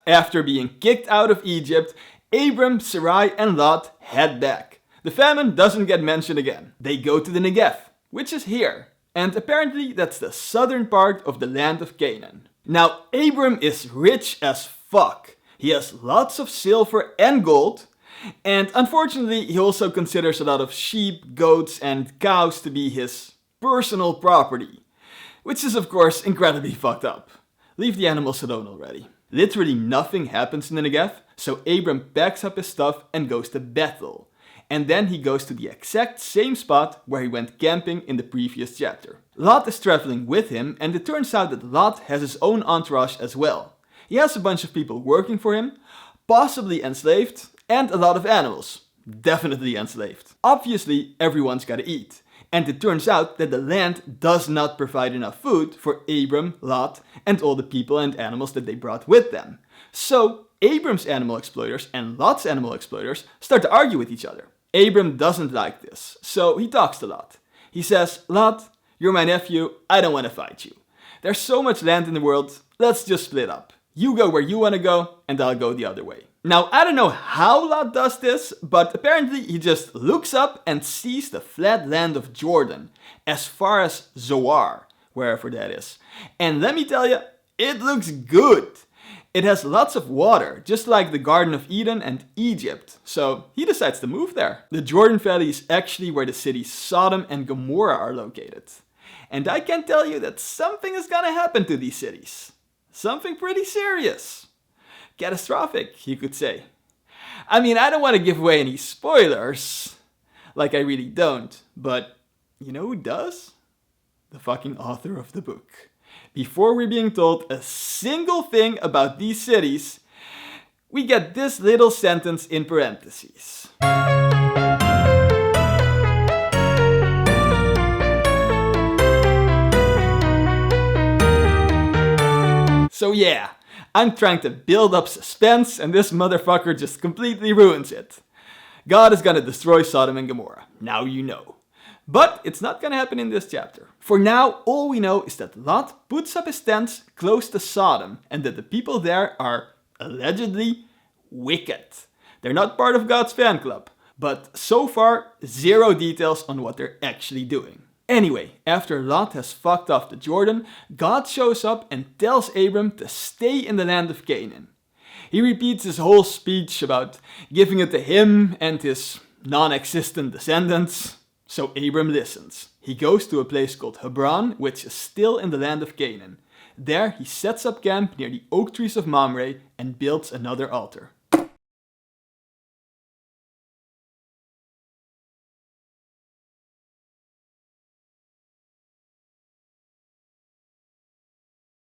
After being kicked out of Egypt, Abram, Sarai, and Lot head back. The famine doesn't get mentioned again. They go to the Negev, which is here. And apparently that's the southern part of the land of Canaan. Now, Abram is rich as fuck. He has lots of silver and gold. And unfortunately, he also considers a lot of sheep, goats, and cows to be his personal property. Which is of course incredibly fucked up. Leave the animals alone already. Literally nothing happens in the Negev, so Abram packs up his stuff and goes to Bethel. And then he goes to the exact same spot where he went camping in the previous chapter. Lot is traveling with him, and it turns out that Lot has his own entourage as well. He has a bunch of people working for him, possibly enslaved, and a lot of animals. Definitely enslaved. Obviously, everyone's gotta eat. And it turns out that the land does not provide enough food for Abram, Lot, and all the people and animals that they brought with them. So, Abram's animal exploiters and Lot's animal exploiters start to argue with each other. Abram doesn't like this, so he talks to Lot. He says, Lot, you're my nephew, I don't want to fight you. There's so much land in the world, let's just split up. You go where you want to go, and I'll go the other way. Now, I don't know how Lot does this, but apparently he just looks up and sees the flat land of Jordan, as far as Zoar, wherever that is. And let me tell you, it looks good. It has lots of water, just like the Garden of Eden and Egypt, so he decides to move there. The Jordan Valley is actually where the cities Sodom and Gomorrah are located. And I can tell you that something is gonna happen to these cities. Something pretty serious. Catastrophic, you could say. I mean, I don't want to give away any spoilers. Like I really don't. But you know who does? The fucking author of the book. Before we're being told a single thing about these cities, we get this little sentence in parentheses. So yeah, I'm trying to build up suspense and this motherfucker just completely ruins it. God is gonna destroy Sodom and Gomorrah, now you know. But it's not gonna happen in this chapter. For now, all we know is that Lot puts up his tents close to Sodom and that the people there are allegedly wicked. They're not part of God's fan club, but so far, zero details on what they're actually doing. Anyway, after Lot has fucked off the Jordan, God shows up and tells Abram to stay in the land of Canaan. He repeats his whole speech about giving it to him and his non-existent descendants. So Abram listens. He goes to a place called Hebron, which is still in the land of Canaan. There he sets up camp near the oak trees of Mamre and builds another altar.